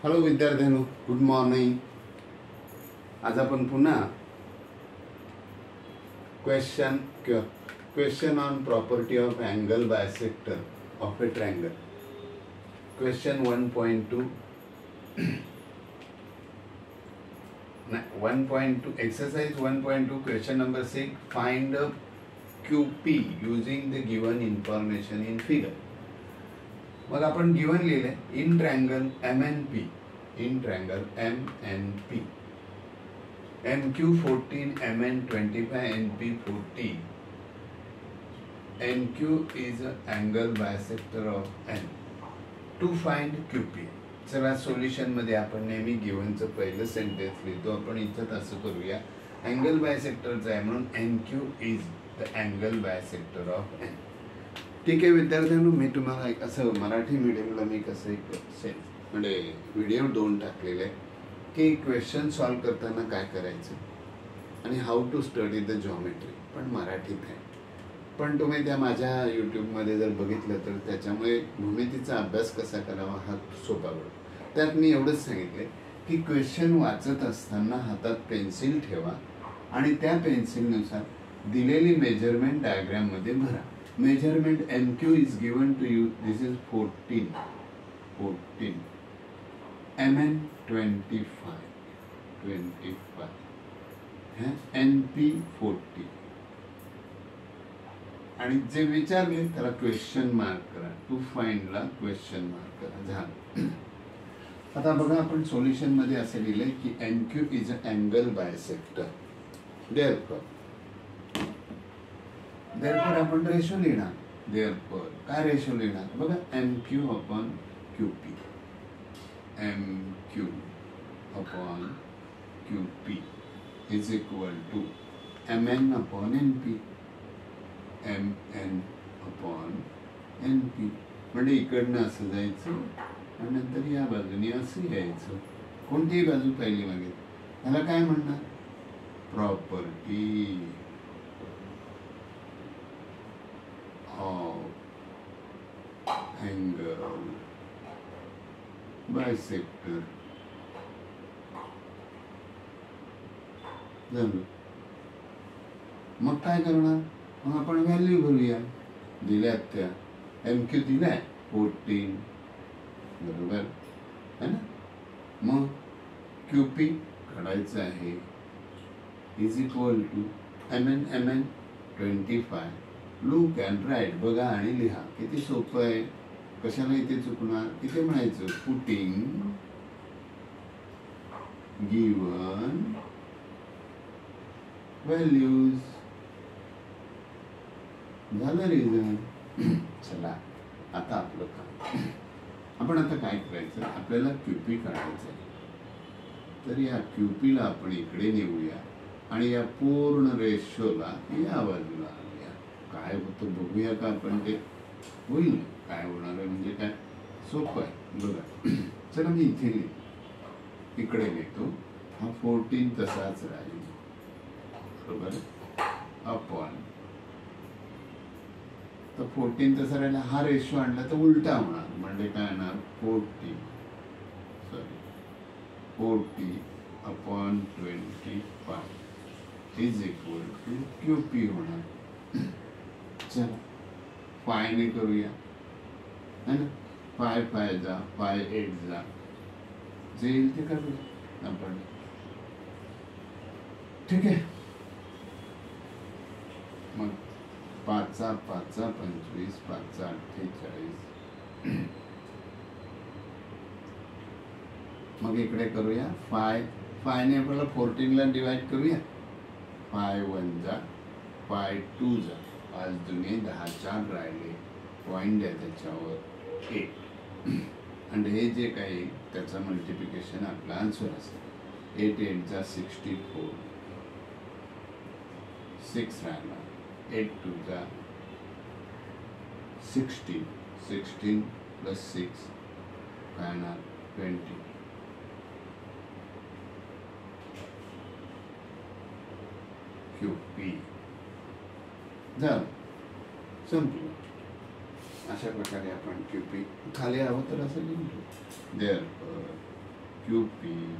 Hello विद्यार्थ्यांनो, good morning. आज आपण पुन्हा question on property of angle bisector of A triangle. Question 1.2 exercise 1.2 question number 6. Find a QP using the given information in figure. मग आपण given लिहिले in triangle MNP, in triangle MNP, MQ 14, MN 25, NP 40. NQ is an angle bisector of N. To find QP. चला solution मध्ये आपण नेहमी गिवनचं पहिलं sentence लिहितो. आपण इथं असं करूया, अँगल बायसेक्टरचा आहे म्हणून NQ is the angle bisector of N. ठीक आहे विद्यार्थ्यांनो, मी तुम्हाला एक असं मराठी मीडियमला मी कसं एक म्हणजे व्हिडिओ 2 टाकलेले की क्वेश्चन सॉल्व करताना काय करायचं आणि how to study the geometry, पण मराठीत आहे. पण तुम्ही त्या माझ्या यूट्यूबमध्ये जर बघितलं तर त्याच्यामुळे भूमितीचा अभ्यास कसा करावा हा सोपा पडतो. त्यात मी एवढंच सांगितलं की क्वेश्चन वाचत असताना हातात पेन्सिल ठेवा आणि त्या पेन्सिलनुसार दिलेली मेजरमेंट डायग्राममध्ये भरा. Measurement MQ is given to you. This is 14. MN 25. NP 40. आणि जे विचारले त्याला क्वेश्चन मार्क करा. टू फाइंड ला क्वेश्चन मार्क करा. झालं. आता बघा, आपण सोल्युशन मध्ये असे लिहिले की NQ is an angle bisector. Therefore आपण रेशो लिहिणार. Therefore काय रेशो लिहिणार बघा, MQ upon QP, MQ upon QP is equal to MN upon NP, MN upon NP. म्हणजे इकडनं असं जायचं आणि नंतर या बाजूने असं यायचं. कोणतीही बाजू पहिली मागे. त्याला काय म्हणणार, प्रॉपर्टी angle bisector. झालं. मग काय करणार, मग आपण व्हॅल्यू भरूया. दिल्यात त्या MQ दिलाय 14, बरोबर है ना. मग QP काढायचं आहे is equal to MN 25. Look and write, बघा आणि लिहा. किती सोपं आहे. कशाला इथे चुकणार. इथे म्हणायचं पुटिंग गिवन व्हॅल्यूज. झालं रिझन. चला आता आपलं काम. आपण आता काय करायचं, आपल्याला QP काढायचं आहे. तर या QP ला आपण इकडे नेऊया आणि या पूर्ण रेशोला या बाजूला आणूया. काय होतं बघूया का आपण. ते होईल काय होणार आहे म्हणजे काय सोपं आहे बघा. चला मी इथे लिहितो, इकडे लिहितो. हा 14 तसाच राहील, बरोबर. अपॉन तर 14 तसा राहिला. हा रेशो आणला तर उलटा होणार. म्हणजे काय येणार, 40 upon 25 is equal to QP होणार. चला फायने करूया है ना. 5 जा 5 8 जा, जे येईल ते करूया आपण. ठीक आहे. मग 5 5 25, 5 48. मग इकडे करूया 5 ने आपल्याला 14 ला डिवाइड करूया. 5 1 जा 5 2 जा, 5 दुने 10, 4 राहिले. पॉइंट आहे त्याच्यावर 8. आणि हे जे काही त्याचं मल्टिप्लिकेशन आपला आन्सर असेल. 8 8 जा 64, 6 राहिला. 8 2 जा 16, 16 प्लस 6 काय येणार 20. QP झालं, संपलं. अशा प्रकारे आपण QP खाली हवं तर असं लिहू. Therefore QP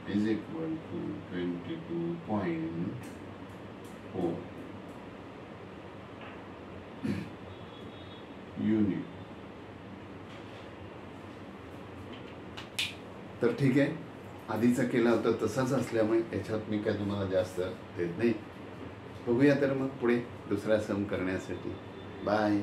is equal to 22.4 unit. तर ठीक आहे, आधीचा केला होता तसाच असल्यामुळे याच्यात मी काय तुम्हाला जास्त देत नाही. बघूया तर मग पुढे दुसरा सम करण्यासाठी. बाय.